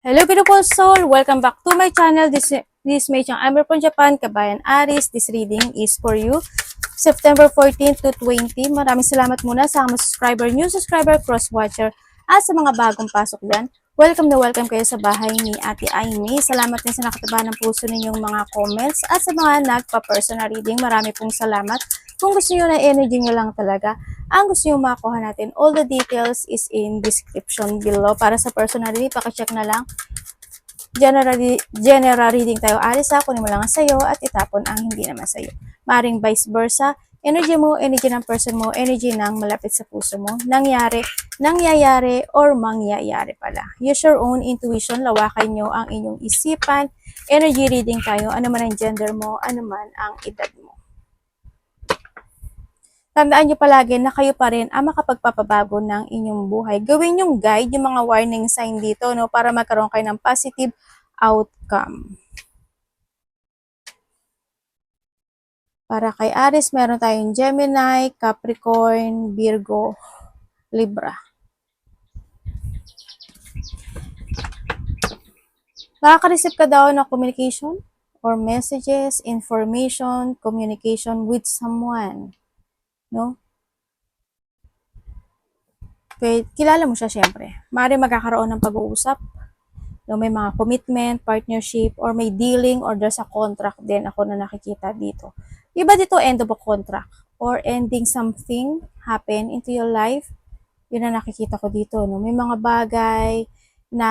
Hello beautiful soul! Welcome back to my channel. This is Mei Chang Amber from Japan, Kabayan Aris. This reading is for you. September 14 to 20. Maraming salamat muna sa mga subscriber, new subscriber, cross-watcher, at sa mga bagong pasok dyan. Welcome na welcome kayo sa bahay ni Ate Aimee. Salamat din sa nakataba ng puso ninyong mga comments at sa mga nagpa-personal reading. Marami pong salamat. Kung gusto nyo na energy nyo lang talaga, ang gusto nyo makuha natin, all the details is in description below. Para sa personal reading, pakicheck na lang. General reading tayo. Alis kunin mo lang ang sayo at itapon ang hindi naman sayo. Maring vice versa. Energy mo, energy ng person mo, energy ng malapit sa puso mo. Nangyayari, or mangyayari pala. Use your own intuition. Lawakan nyo ang inyong isipan. Energy reading tayo. Ano man ang gender mo, ano man ang edad mo. Tandaan nyo palagi na kayo pa rin ang makapagpapabago ng inyong buhay. Gawin yung guide, yung mga warning sign dito, no, para magkaroon kayo ng positive outcome. Para kay Aries, meron tayong Gemini, Capricorn, Virgo, Libra. Nakaka-receive ka daw ng communication or messages, information, communication with someone. No? Kilala mo siya syempre. Maaari magkakaroon ng pag-uusap. No, may mga commitment, partnership, or may dealing, or there's a contract din ako na nakikita dito. Iba dito end of a contract or ending something happen into your life. Yun na nakikita ko dito. No? May mga bagay na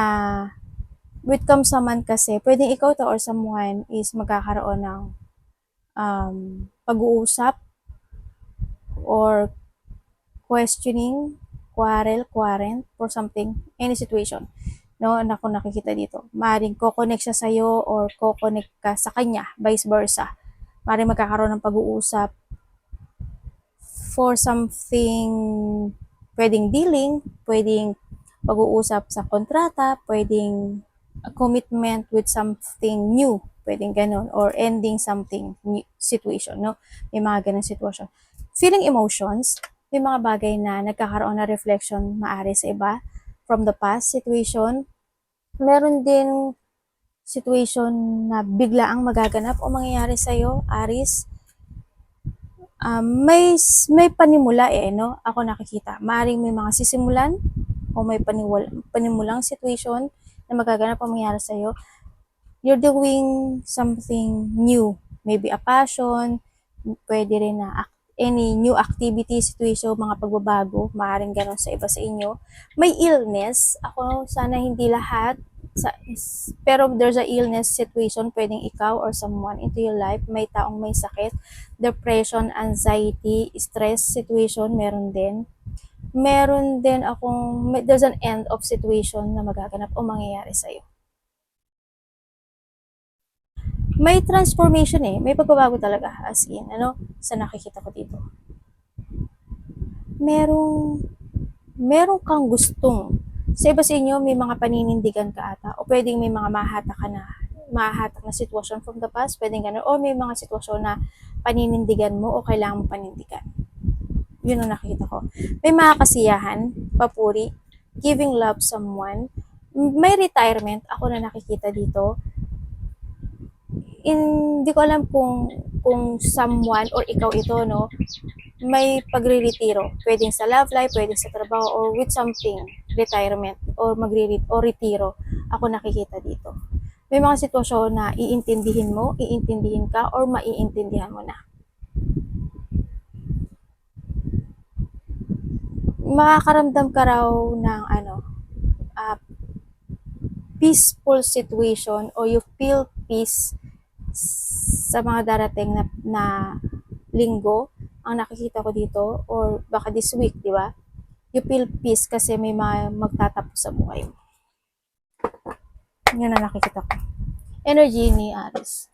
with come someone kasi, pwedeng ikaw to or someone is magkakaroon ng pag-uusap or questioning, quarrel for something, any situation. No, na kung nakikita dito. Maring ko-connect siya sa'yo or ko-connect ka sa kanya, vice versa. Maring magkakaroon ng pag-uusap for something, pwedeng dealing, pwedeng pag-uusap sa kontrata, pwedeng a commitment with something new, pwedeng ganun, or ending something new situation, no? May mga ganun situation. Feeling emotions, may mga bagay na nagkakaroon na reflection maaari sa iba from the past situation. Meron din situation na bigla ang magaganap o mangyayari sa'yo, Aries. May panimula no? Ako nakikita. Maaring may mga sisimulan o may panimulang situation na magaganap o mangyayari sa'yo. You're doing something new. Maybe a passion, pwede rin na any new activity, situation, mga pagbabago, maaaring gano'n sa iba sa inyo. May illness, ako sana hindi lahat, pero there's a illness situation, pwedeng ikaw or someone into your life, may taong may sakit, depression, anxiety, stress situation, meron din. Meron din there's an end of situation na magaganap o mangyayari sa'yo. May transformation may pagbabago talaga, as in, sa nakikita ko dito. Merong kang gustong, sa iba sa inyo, may mga paninindigan ka ata, o pwedeng may mga mahahatak na sitwasyon from the past, pwedeng gano'n, o may mga sitwasyon na paninindigan mo o kailangan mo panindigan. Yun ang nakikita ko. May mga kasiyahan, papuri, giving love someone, may retirement, ako na nakikita dito. Hindi ko alam kung someone or ikaw ito, no, may pagre-retiro. Pwedeng sa love life, pwedeng sa trabaho, or with something, retirement, or retiro. Ako nakikita dito. May mga sitwasyon na iintindihin ka, or maiintindihan mo na. Makakaramdam ka raw ng peaceful situation, or you feel peace sa mga darating na linggo, ang nakikita ko dito, or baka this week, di ba? You feel peace kasi may magtatapos sa buhay mo. Yun ang nakikita ko. Energy ni Aries.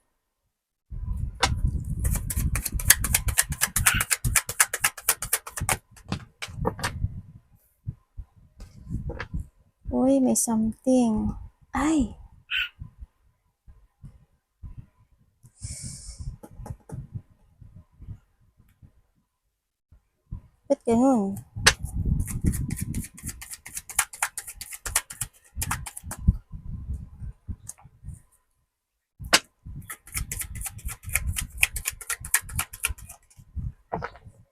Uy, may something. Ay! Ba't ganun?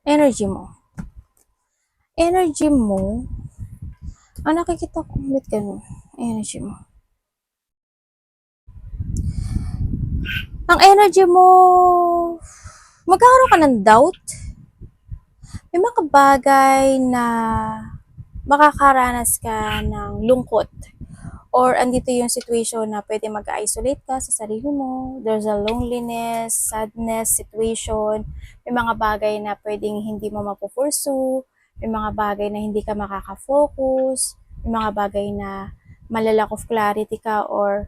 Energy mo. Energy mo, nakikita ko ulit ganun. Energy mo. Ang energy mo, magkakaroon ka ng doubt. May mga bagay na makakaranas ka ng lungkot. Or andito yung situation na pwede mag-isolate ka sa sarili mo. There's a loneliness, sadness situation. May mga bagay na pwedeng hindi mo mapupursue. May mga bagay na hindi ka makaka-focus. May mga bagay na malalack of clarity ka or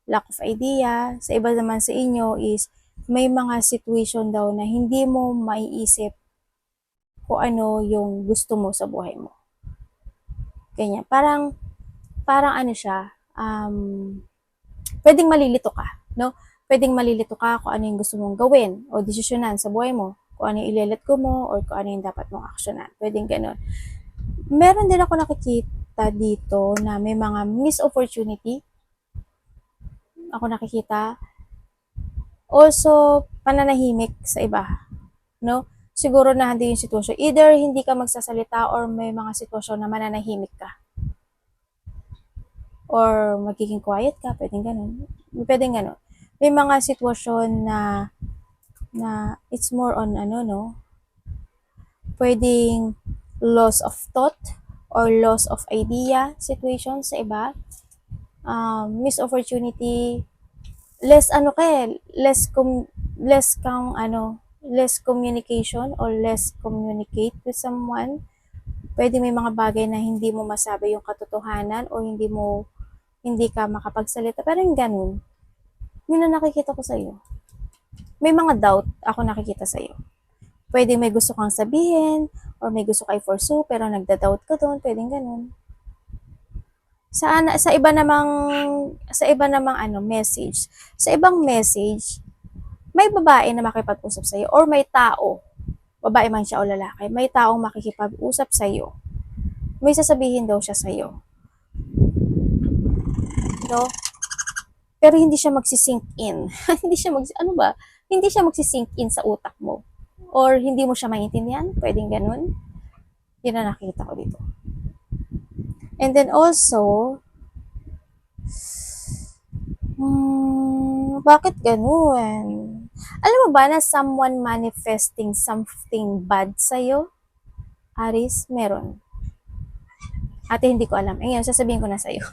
lack of idea. Sa iba naman sa inyo is may mga situation daw na hindi mo maiisip kung ano yung gusto mo sa buhay mo. Ganyan. Parang ano siya, pwedeng malilito ka, no? Pwedeng malilito ka kung ano yung gusto mong gawin o desisyonan sa buhay mo, kung ano yung ilalet ko mo or kung ano yung dapat mong aksyonan. Pwedeng ganun. Meron din ako nakikita dito na may mga missed opportunity. Ako nakikita. Also, pananahimik sa iba, no? Siguro na hindi yung sitwasyon. Either hindi ka magsasalita or may mga sitwasyon na mananahimik ka. Or magiging quiet ka, pwedeng ganun. Pwedeng ganun. May mga sitwasyon na it's more on ano, no? Pwedeng loss of thought or loss of idea situation sa iba. Missed opportunity, less ano ka less communication or less communicate with someone. Pwede may mga bagay na hindi mo masabi yung katotohanan o hindi ka makapagsalita. Pero yung ganun, yun na nakikita ko sa'yo. May mga doubt ako nakikita sa'yo. Pwede may gusto kang sabihin or may gusto kay pursue pero nagda-doubt ka doon. Pwedeng ganun. Sa iba namang message. Sa ibang message, may babae na makipag-usap sa'yo or may tao, babae man siya o lalaki, may taong makikipag-usap sa'yo. May sasabihin daw siya sa'yo. No? Pero hindi siya magsisink in. Hindi siya magsisink in sa utak mo. Or hindi mo siya maintindihan. Pwedeng ganun. Yun na nakita ko dito. And then also, bakit ganun? Alam mo ba na someone manifesting something bad sa'yo? Aris, meron. Ate, hindi ko alam. Ngayon, sasabihin ko na sa'yo.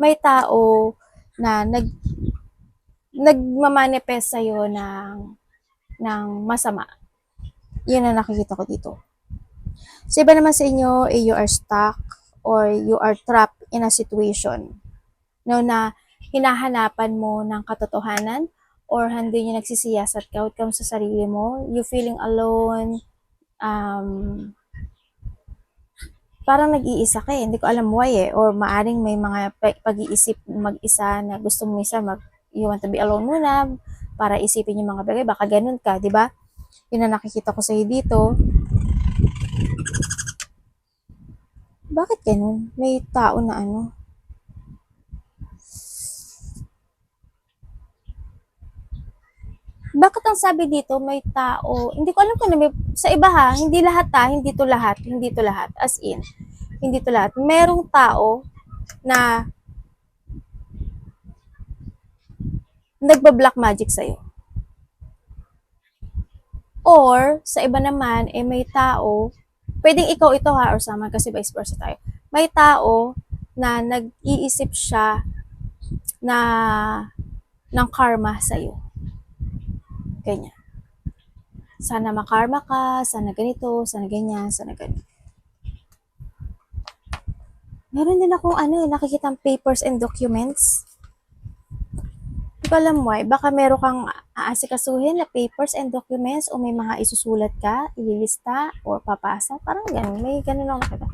May tao na nagmamanifest sa'yo ng masama. Yun ang nakikita ko dito. Sa iba naman sa inyo, you are stuck or you are trapped in a situation. No, na hinahanapan mo ng katotohanan or hindi nyo nagsisiyasat ka sa sarili mo. You feeling alone. Parang nag-iisa ka eh. Hindi ko alam why eh. Or maaring may mga pag-iisip mag-isa na gusto mo you want to be alone muna para isipin yung mga bagay. Baka ganun ka, di ba? Yun na nakikita ko sa'yo dito. Bakit ganun? May tao na ano? Bakit ang sabi dito may tao? Hindi ko alam kung may, sa iba ha, hindi lahat ha, hindi to lahat, as in, hindi to lahat. Merong tao na nagba-black magic sa'yo. Or, sa iba naman, may tao, pwedeng ikaw ito ha, or sama kasi vice versa tayo. May tao na nag-iisip siya na ng karma sa'yo. Ganyan. Sana makarma ka, sana ganito, sana ganyan, sana ganito. Meron din akong nakikitang papers and documents. Hindi ko alam why. Baka meron kang aasikasuhin na papers and documents o may mga isusulat ka, ililista, or papasa. Parang ganun. May ganun ako nakita.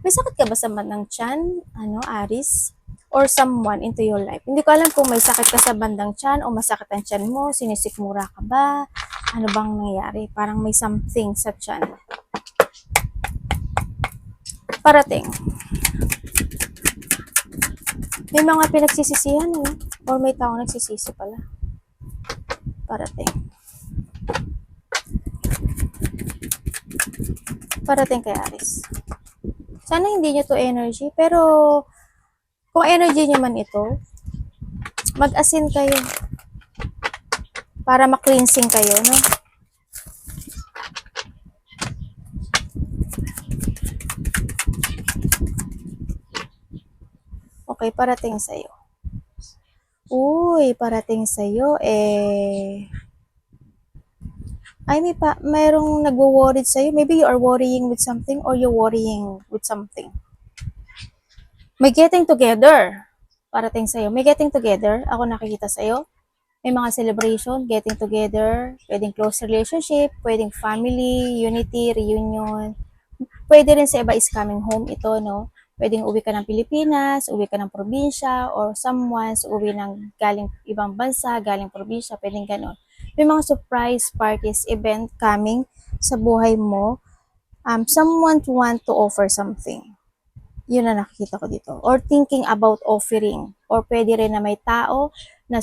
May sakit ka ba sa bandang tiyan, Aris? Or someone into your life? Hindi ko alam kung may sakit ka sa bandang tiyan o masakit ang tiyan mo, sinisikmura ka ba? Ano bang nangyari? Parang may something sa tiyan. Parating. May mga pinagsisisihan, or may taong nagsisisi pala. Parating. parating kay Aris. Sana hindi nyo to energy, pero kung energy nyo man ito, mag-asin kayo para ma-cleansing kayo, no? Okay, parating sa'yo. Uy, parating sa'yo, mayroong nagwo-worried sa'yo. Maybe you are worrying with something or you're worrying with something. May getting together. Parating sa'yo. May getting together. Ako nakikita sa'yo. May mga celebration, getting together, pwedeng close relationship, pwedeng family, unity, reunion. Pwede rin sa iba is coming home ito, no? Pwedeng uwi ka ng Pilipinas, uwi ka ng probinsya, or someone's uwi ng galing ibang bansa, galing probinsya, pwedeng ganon. May mga surprise parties, event coming sa buhay mo. Someone want to offer something. Yun na nakikita ko dito. Or thinking about offering. Or pwede rin na may tao na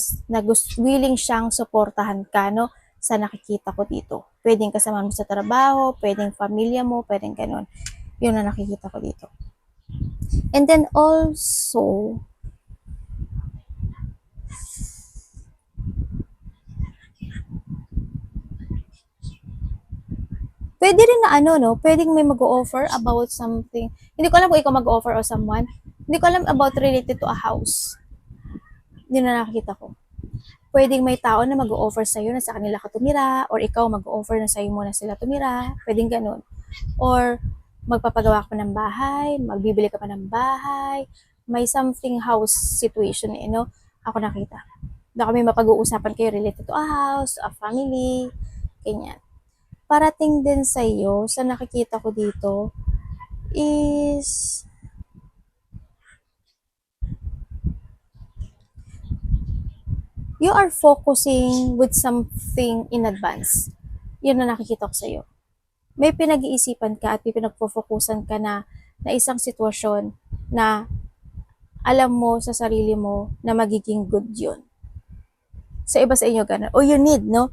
willing siyang suportahan ka, no? Sa nakikita ko dito. Pwedeng kasama mo sa trabaho, pwedeng pamilya mo, pwedeng ganun. Yun na nakikita ko dito. And then also, pwede rin na pwedeng may mag-o-offer about something. Hindi ko alam kung ikaw mag-o-offer o someone. Hindi ko alam about related to a house. Yun na nakikita ko. Pwedeng may tao na mag-o-offer sa'yo na sa kanila ka tumira, or ikaw mag-o-offer na sa'yo muna sila tumira. Pwedeng ganun. Or magpapagawa ka pa ng bahay, magbibili ka pa ng bahay, may something house situation Ako nakita. Baka may mapag-uusapan kayo related to a house, a family, ganyan. Parating din sa iyo, sa nakikita ko dito, is you are focusing with something in advance. Yun na nakikita ko sa iyo. May pinag-iisipan ka at may pinagpo-focusan ka na isang sitwasyon na alam mo sa sarili mo na magiging good yun. Sa iba sa inyo ganun. O you need, no?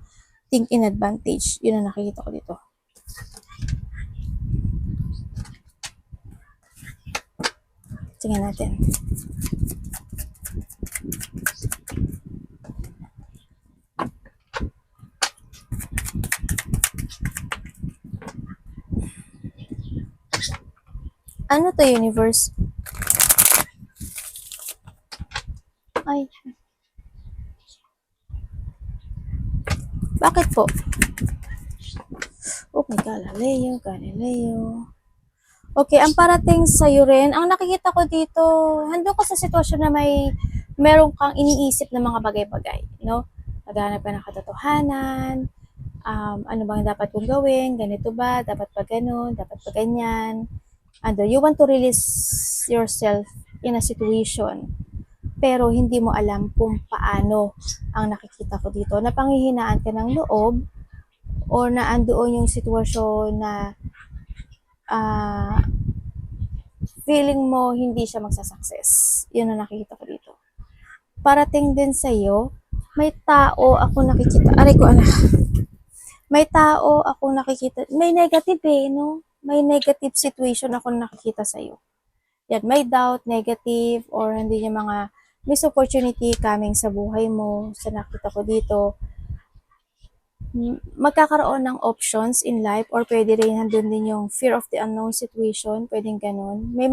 Think in advantage. Yun ang nakikita ko dito. Tingnan natin. Ano to, universe? Ay. Bakit po? Oh my God, Galileo. Okay, ang parating sa'yo rin, ang nakikita ko dito, hando ka sa sitwasyon na meron kang iniisip na mga bagay-bagay, no? Naghanap ka ng katotohanan, ano bang dapat kong gawin, ganito ba, dapat pa ganun, dapat pa ganyan. And you want to release yourself in a situation, pero hindi mo alam kung paano. Ang nakikita ko dito, napanghihinaan ka ng loob, or naandoon yung sitwasyon na feeling mo hindi siya magsasucess. Yun ang nakikita ko dito. Parating din sa'yo, may tao ako nakikita. Aray ko, anak. May tao ako nakikita. May negative no? May negative situation ako nakikita sa'yo. Yan, may doubt, negative, or hindi niya mga missed opportunity coming sa buhay mo. Sa nakita ko dito, magkakaroon ng options in life, or pwede rin nandun din yung fear of the unknown situation, pwedeng ganun. May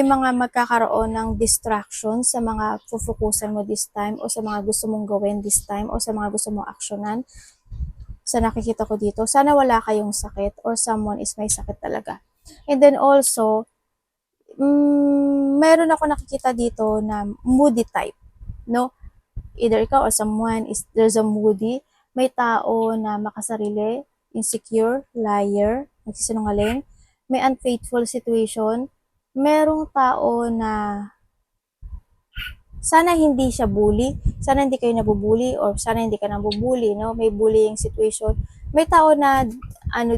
mga magkakaroon ng distraction sa mga fufukusan mo this time, o sa mga gusto mong gawin this time, o sa mga gusto mong aksyonan. Sa nakikita ko dito, sana wala kayong sakit, or someone is may sakit talaga. And then also, meron ako nakikita dito na moody type, no? Either ikaw or someone there's a moody. May tao na makasarili, insecure, liar, nagsisinungaling, may unfaithful situation, merong tao na sana hindi siya bully, sana hindi kayo nabubully, or sana hindi ka nabubully, no? May bullying situation. May tao na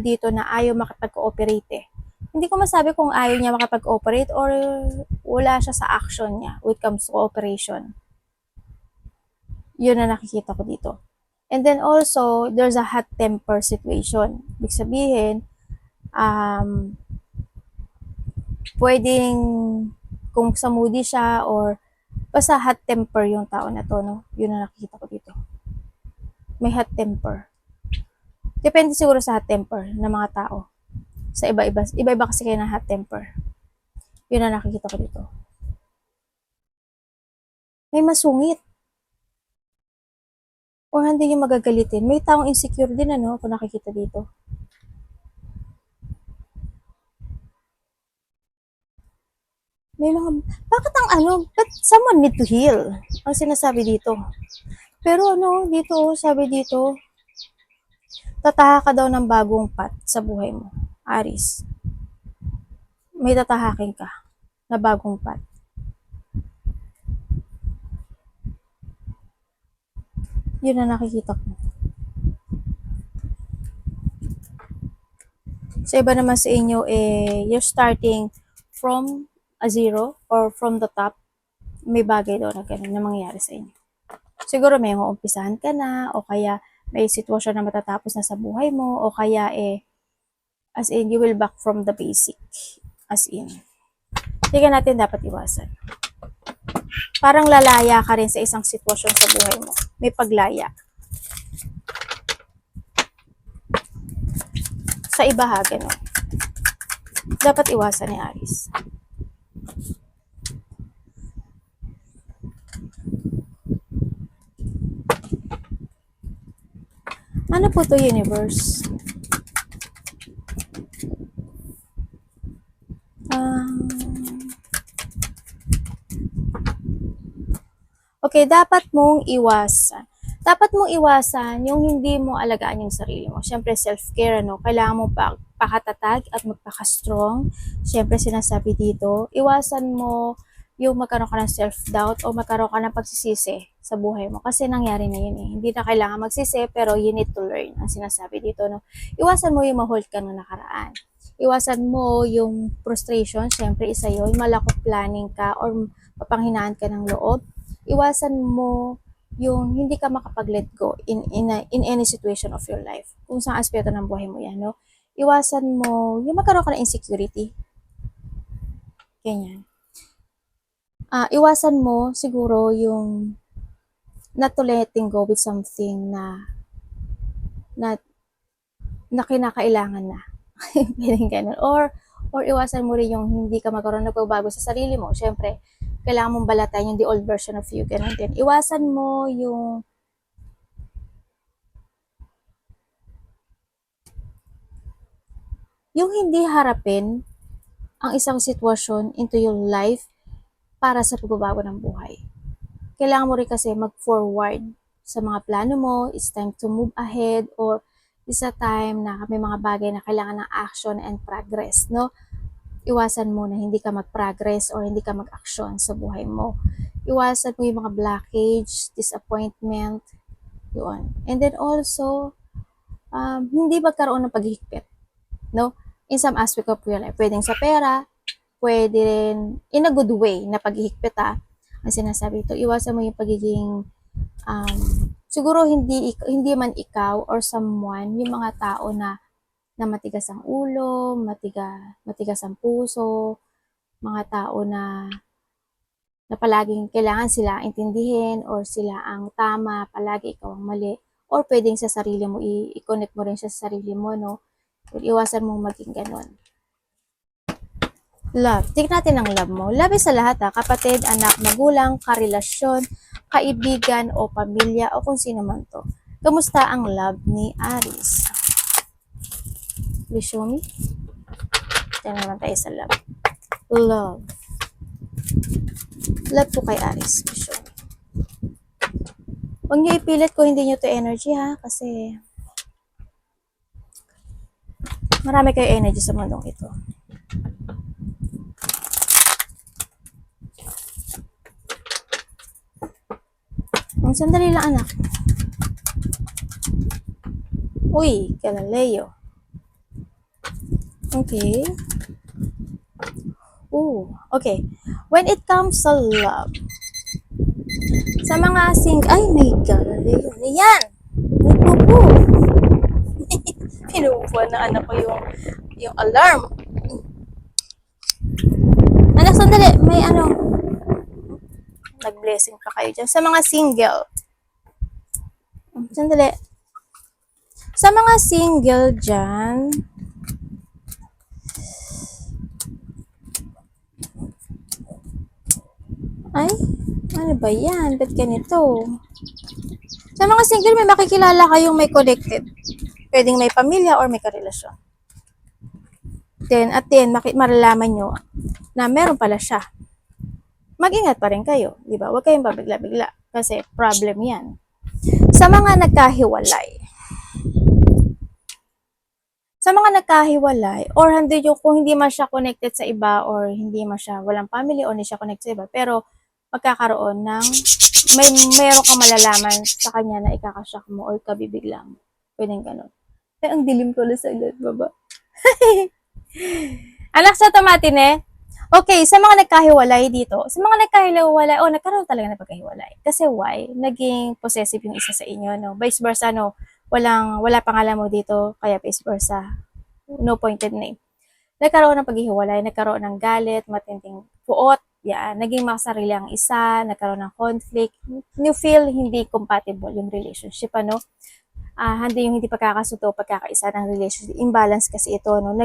dito na ayaw makipag-cooperate. Hindi ko masabi kung ayaw niya makipag-cooperate or wala siya sa action niya when it comes to cooperation. Yun na nakikita ko dito. And then also, there's a hot temper situation. Ibig sabihin, pwedeng kung sa moody siya or basta hot temper yung tao na to, no? Yun ang nakikita ko dito. May hot temper. Depende siguro sa hot temper ng mga tao. Sa iba-iba. Iba-iba kasi kayo ng hot temper. Yun ang nakikita ko dito. May masungit. Or hindi yung magagalitin. May taong insecure din, ano, kung nakikita dito. May mga, bakit ang ano, but someone need to heal, ang sinasabi dito. Pero ano, dito, sabi dito, tataha ka daw ng bagong path sa buhay mo, Aries. May tatahakin ka na bagong path. Yun na nakikita ko. Sa iba naman sa inyo, you're starting from a zero or from the top. May bagay daw na ganun na mangyayari sa inyo. Siguro may uumpisahan ka na, o kaya may sitwasyon na matatapos na sa buhay mo, o kaya as in, you will back from the basic. As in. Hindi ka natin dapat iwasan. Parang lalaya ka rin sa isang sitwasyon sa buhay mo. May paglaya. Sa iba ha, gano'n. Dapat iwasan ni Aries. Ano po to, universe? Okay, dapat mong iwasan. Dapat mong iwasan yung hindi mo alagaan yung sarili mo. Siyempre, self-care, ano? Kailangan mo pakatatag at magpaka-strong. Siyempre, sinasabi dito, iwasan mo yung magkaroon ka ng self-doubt o magkaroon ka ng pagsisisi sa buhay mo. Kasi nangyari na yun eh. Hindi na kailangan magsisi, pero you need to learn. Ang sinasabi dito, no? Iwasan mo yung ma-hold ka ng nakaraan. Iwasan mo yung frustration. Siyempre, isa yun. Malakot planning ka or mapanghinaan ka ng loob. Iwasan mo yung hindi ka makapag-let go in any situation of your life. Kung saan aspeto ng buhay mo yan, no? Iwasan mo yung magkaroon ka ng insecurity. Ganyan. Iwasan mo siguro yung not to letting go with something na kinakailangan na. Ganyan, ganun. Or iwasan mo rin yung hindi ka magkaroon ng pagbabago sa sarili mo. Siyempre, kailangan mong balatayin yung the old version of you. Ganun din. Iwasan mo yung hindi harapin ang isang sitwasyon into your life para sa pagbabago ng buhay. Kailangan mo rin kasi mag-forward sa mga plano mo. It's time to move ahead, or it's a time na may mga bagay na kailangan ng action and progress, no? Iwasan mo na hindi ka mag-progress or hindi ka mag-action sa buhay mo. Iwasan mo yung mga blockage, disappointment, yun. And then also, hindi magkaroon ng paghihigpit, no? In some aspect of your life. Pwedeng sa pera, pwede rin in a good way na paghihigpit ang sinasabi ito. Iwasan mo yung pagiging siguro hindi man ikaw or someone, yung mga tao na matigas ang ulo, matigas ang puso, mga tao na palaging kailangan sila intindihin or sila ang tama, palagi ikaw ang mali, or pwedeng sa sarili mo, i-connect mo rin siya sa sarili mo, no? Iwasan mong maging ganon. Love. Tignan natin ang love mo. Love is sa lahat kapatid, anak, magulang, karelasyon, kaibigan o pamilya o kung sino man to. Kamusta ang love ni Aries? Please show me. Tignan naman tayo sa love. Love. Love po kay Aries. Please show me. Huwag nyo ipilit ko hindi nyo to energy kasi marami kayo energy sa mundong ito. Sandali lang anak. Uy, Galileo. Okay. Okay. When it comes to love, sa mga ay, may Galileo. Yan! May pupo. Pinupuan na anak ko yung yung alarm. Anak, sandali. May ano. Nag-blessing pa kayo dyan. Sa mga single. Sandali. Sa mga single dyan. Ay, ano ba yan? Ba't ganito? Sa mga single, may makikilala kayong may connected. Pwedeng may pamilya or may karelasyon. Then, at the end, malalaman nyo na meron pala siya. Mag-ingat pa rin kayo, di ba? Huwag kayong babigla-bigla kasi problem yan. Sa mga nagkahiwalay, or kung hindi man siya connected sa iba or hindi man siya, walang family or hindi siya connected sa iba, pero magkakaroon ng, meron kang malalaman sa kanya na ikakashock mo or kabibigla mo. Pwedeng ganun. Ay, ang dilim ko lang sa ilan, baba. Anak sa tomatin eh. Okay, sa mga nagkahiwalay dito, nagkaroon talaga ng pagkahiwalay. Kasi why? Naging possessive yung isa sa inyo, no? Vice versa, no? Wala pangalan mo dito, kaya vice versa. No pointed name. Nagkaroon ng paghihiwalay, nagkaroon ng galit, matinding puot, yan. Naging makasarili ang isa, nagkaroon ng conflict. You feel hindi compatible yung relationship, ano? Hindi pagkakasundo, pagkakaisa ng relationship. Imbalance kasi ito, no?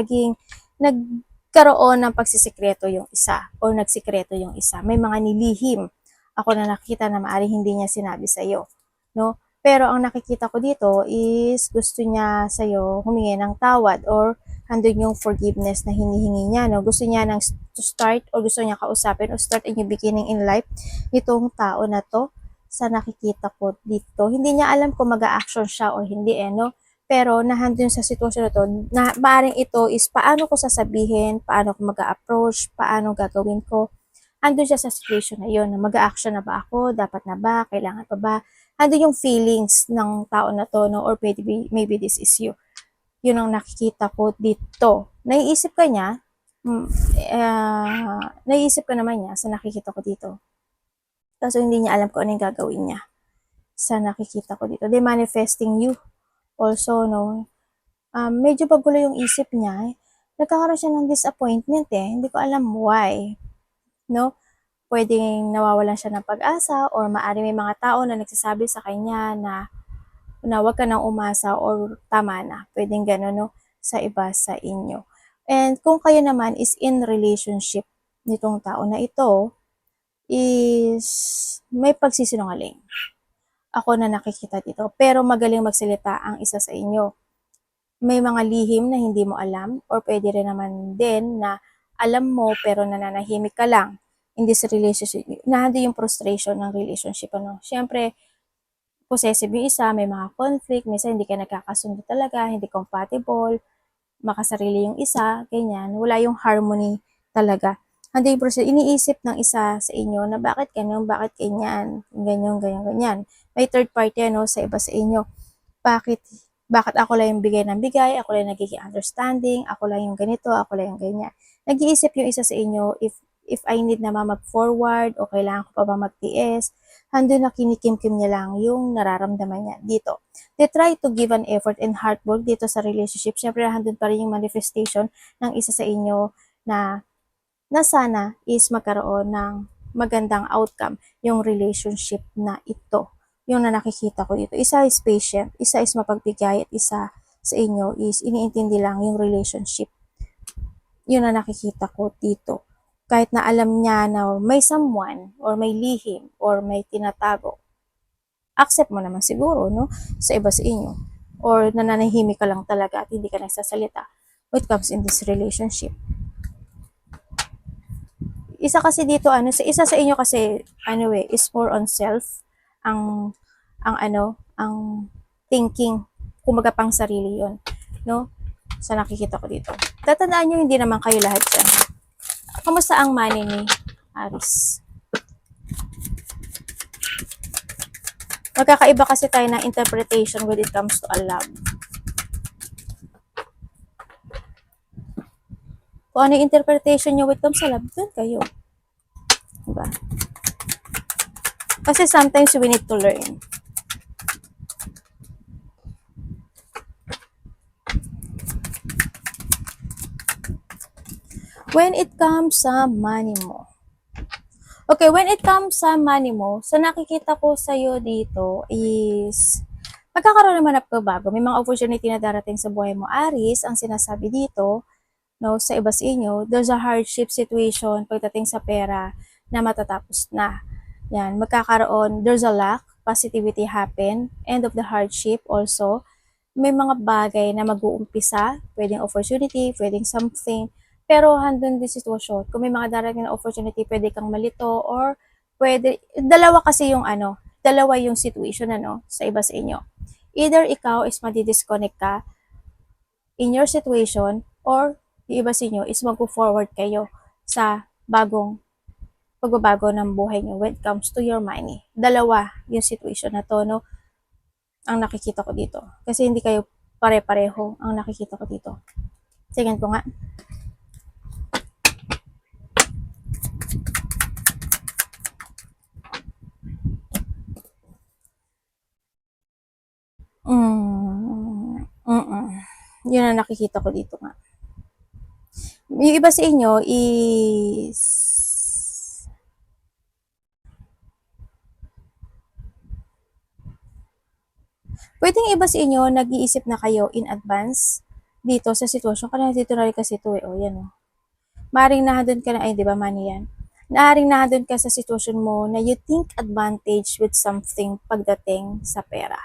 Nagkaroon ng pagsisikreto yung isa o nagsikreto yung isa. May mga nilihim ako na nakita na maaaring hindi niya sinabi sa iyo, no? Pero ang nakikita ko dito is gusto niya sa iyo humingi ng tawad or handun yung forgiveness na hinihingi niya, no? Gusto niya to start or gusto niya kausapin or start a new beginning in life nitong tao na to sa nakikita ko dito. Hindi niya alam kung mag-a-action siya or hindi no? Pero nahandun sa sitwasyon na to, na maaaring ito is paano ko sasabihin, paano ko mag-a-approach, paano gagawin ko. Andun siya sa situation na yun, na mag-a-action na ba ako, dapat na ba, kailangan pa ba. Andun yung feelings ng tao na to, no? Or maybe this is you. Yun ang nakikita ko dito. Naiisip ka niya, naiisip ka naman niya sa nakikita ko dito. Kaso hindi niya alam kung ano yung gagawin niya sa nakikita ko dito. They manifesting you. Also, no, medyo bagulo yung isip niya. Nagkakaroon siya ng disappointment Hindi ko alam why. No? Pwedeng nawawalan siya ng pag-asa or maaari may mga tao na nagsasabi sa kanya na wag ka nang umasa or tama na. Pwedeng gano'n, no? Sa iba sa inyo. And kung kayo naman is in relationship nitong tao na ito, is may pagsisinungaling. Ako na nakikita dito. Pero magaling magsalita ang isa sa inyo. May mga lihim na hindi mo alam or pwede rin naman din na alam mo pero nananahimik ka lang in this relationship. Nahandi yung frustration ng relationship. Siyempre, possessive yung isa, may mga conflict, minsan hindi ka nagkakasundo talaga, hindi compatible, makasarili yung isa, ganyan. Wala yung harmony talaga. Handi yung process, iniisip ng isa sa inyo na bakit ganyan, bakit ganyan, ganyan. May third party sa iba sa inyo. Bakit ako lang yung bigay ng bigay, ako lang nagiging understanding, ako lang yung ganito, ako lang yung ganyan. Nag-iisip yung isa sa inyo if I need na mag-forward o kailangan ko pa ba mag-TS, handun na kinikim-kim niya lang yung nararamdaman niya dito. They try to give an effort and hard work dito sa relationship. Siyempre, handun pa rin yung manifestation ng isa sa inyo na sana is magkaroon ng magandang outcome yung relationship na ito. Yung na nakikita ko dito. Isa is patient, isa is mapagbigay, at isa sa inyo is iniintindi lang yung relationship. Yun na nakikita ko dito. Kahit na alam niya na may someone or may lihim or may tinatago, accept mo naman siguro, no? Sa iba sa inyo. Or nananahimik ka lang talaga at hindi ka nagsasalita when it comes in this relationship. Isa kasi dito, isa sa inyo kasi, is more on self, ang thinking, kumaga pang sarili yon, no? Sa nakikita ko dito. Tatandaan nyo, hindi naman kayo lahat dyan. Kamusta ang money ni Aris? Magkakaiba kasi tayo ng interpretation when it comes to a love. Kung ano yung interpretation nyo when it comes to love, dun kayo. Diba? Kasi sometimes we need to learn. When it comes sa money mo. Okay, when it comes sa money mo, so nakikita ko sa'yo dito is magkakaroon naman ng pagbabago. May mga opportunity na darating sa buhay mo. Aris, ang sinasabi dito, no, sa iba sa inyo, there's a hardship situation pagdating sa pera na matatapos na. Yan, magkakaroon, there's a lack, positivity happen, end of the hardship also. May mga bagay na mag-uumpisa, pwedeng opportunity, pwedeng something, pero handun din sitwasyon. Kung may mga darating na opportunity, pwede kang malito or pwede, dalawa kasi yung dalawa yung situation sa iba sa inyo. Either ikaw is madi-disconnect ka in your situation or yung iba sa inyo is mag-forward kayo sa bagong pagbabago ng buhay niyo when it comes to your money. Dalawa yung situation na to, no? Ang nakikita ko dito. Kasi hindi kayo pare-pareho ang nakikita ko dito. Tingnan ko nga. Yun ang nakikita ko dito nga. Yung iba sa inyo is pwedeng iba sa inyo nag-iisip na kayo in advance dito sa sitwasyon. Kaya dito na rin kasi ito eh. O yan o. Maring nahadon ka na, ay di ba money yan? Naaring nahadon ka sa sitwasyon mo na you think advantage with something pagdating sa pera.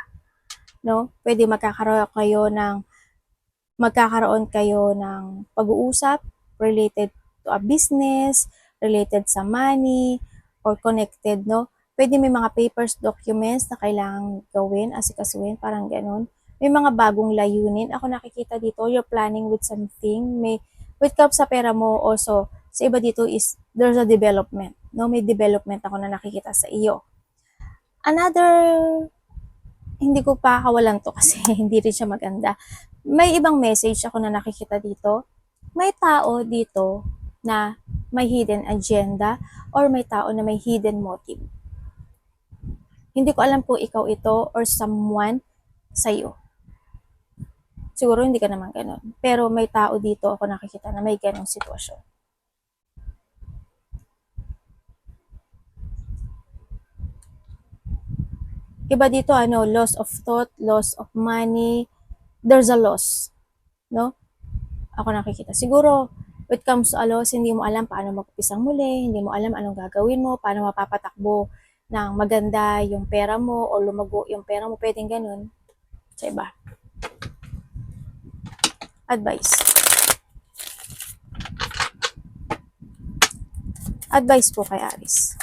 No? Pwede magkakaroon kayo ng pag-uusap related to a business, related sa money, or connected, no? Pwede may mga papers, documents na kailangang gawin, asikasuhin, parang ganun. May mga bagong layunin. Ako nakikita dito, you're planning with something. With comes sa pera mo also, sa iba dito is, there's a development. No? May development ako na nakikita sa iyo. Another, hindi ko pa kawalan to kasi hindi rin siya maganda. May ibang message ako na nakikita dito. May tao dito na may hidden agenda or may tao na may hidden motive. Hindi ko alam kung ikaw ito or someone sa'yo. Siguro hindi ka naman ganun. Pero may tao dito ako nakikita na may ganung sitwasyon. Iba dito loss of thought, loss of money, there's a loss, no? Ako nakikita. Siguro, when it comes to a loss, hindi mo alam paano mag-upisang muli, hindi mo alam anong gagawin mo, paano mapapatakbo ng maganda yung pera mo o lumago yung pera mo, pwedeng ganun sa iba. Advice. Advice po kay Aris.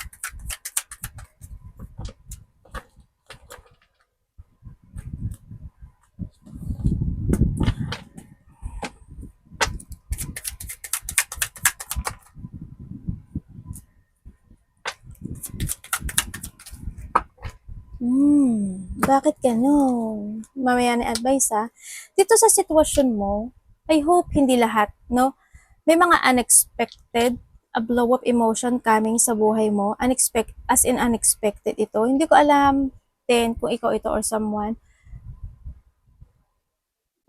Bakit ganun? Mamaya na advice ha. Dito sa sitwasyon mo, I hope hindi lahat, no? May mga unexpected, a blow up emotion coming sa buhay mo. As in unexpected ito. Hindi ko alam din kung ikaw ito or someone.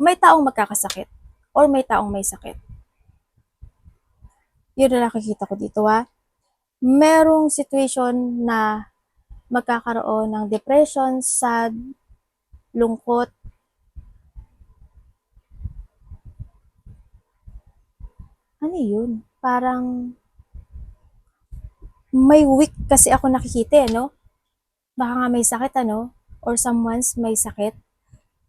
May taong magkakasakit or may taong may sakit. Yun na nakikita ko dito ha. Merong situation na magkakaroon ng depression, sad, lungkot. Ano yun? Parang may weak kasi ako nakikita no? Baka nga may sakit or someone's may sakit.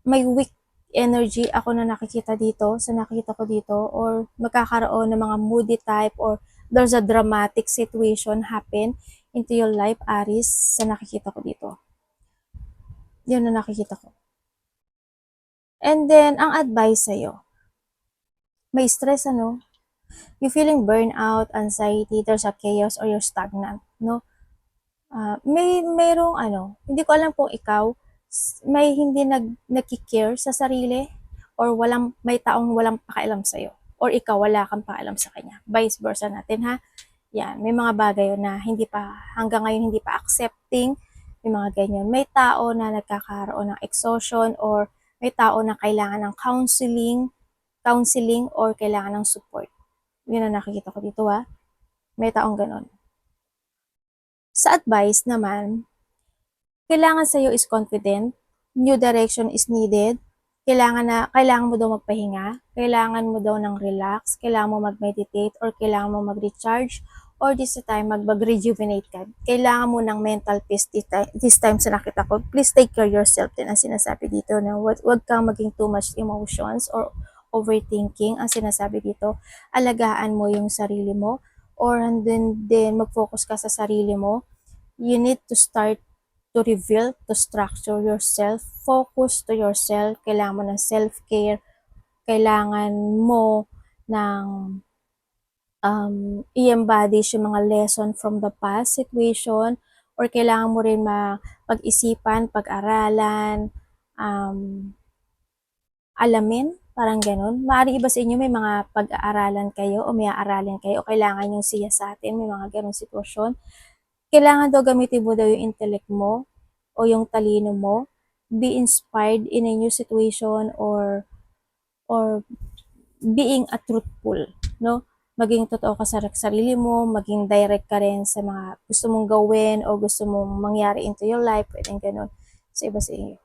May weak energy ako na nakikita dito, sa nakikita ko dito, or magkakaroon ng mga moody type or there's a dramatic situation happen into your life, Aris, sa nakikita ko dito. Yun na nakikita ko. And then, ang advice sa'yo, may stress you feeling burnout, anxiety, there's a chaos, or you're stagnant, no? Merong hindi ko alam kung ikaw, may hindi nagki-care sa sarili, or may taong walang pakialam sa'yo, or ikaw wala kang pakialam sa kanya. Vice versa natin ha. Yan, may mga bagay na hanggang ngayon hindi pa accepting, may mga ganyan. May tao na nagkakaroon ng exhaustion or may tao na kailangan ng counseling or kailangan ng support. Yun ang nakikita ko dito may taong ganon. Sa advice naman, kailangan sa'yo is confident, new direction is needed, kailangan mo daw magpahinga, kailangan mo daw ng relax, kailangan mo mag-meditate, or kailangan mo mag-recharge, or this time mag-rejuvenate ka. Kailangan mo ng mental peace this time sa nakita ko. Please take care yourself din ang sinasabi dito na wag kang maging too much emotions or overthinking ang sinasabi dito. Alagaan mo yung sarili mo, or then mag-focus ka sa sarili mo. You need to start to reveal, to structure yourself, focus to yourself, kailangan mo ng self-care, kailangan mo ng i-embodish yung mga lesson from the past situation, or kailangan mo rin pag-isipan, pag-aralan, alamin, parang ganun. Maaari iba sa inyo may mga pag-aaralan kayo o may aaralin kayo o kailangan yung siya sa atin, may mga ganun sitwasyon. Kailangan daw gamitin mo daw yung intellect mo o yung talino mo, be inspired in a new situation, or being a truthful, no? Maging totoo ka sa sarili mo, maging direct ka rin sa mga gusto mong gawin o gusto mong mangyari into your life, pwedeng ganun sa iba sa inyo.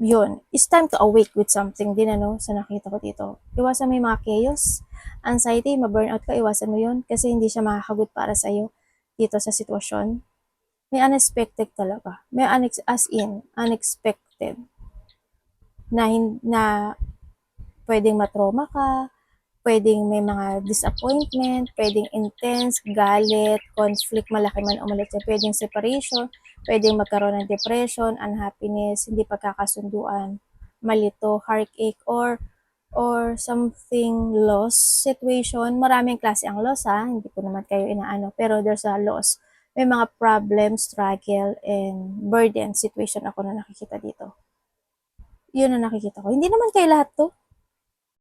Yun. It's time to awake with something din, sa nakita ko dito. Iwasan mo yung mga chaos, anxiety, ma-burnout ka, iwasan mo yun kasi hindi siya makakagut para sa'yo dito sa sitwasyon. May unexpected talaga. May unexpected na pwedeng matrauma ka, pwedeng may mga disappointment, pwedeng intense, galit, conflict, malaki man o maliit, pwedeng separation, pwedeng magkaroon ng depression, unhappiness, hindi pagkakasunduan, malito, heartache, or something loss situation. Maraming klase ang loss hindi ko naman kayo inaano, pero there's a loss. May mga problem, struggle, and burden situation ako na nakikita dito. Yun ang nakikita ko. Hindi naman kayo lahat to.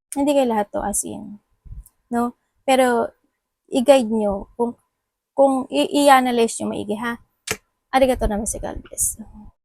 Hindi kayo lahat to as in. No? Pero, i-guide nyo kung i-analyze nyo maigi ha. Arigato naman si God bless.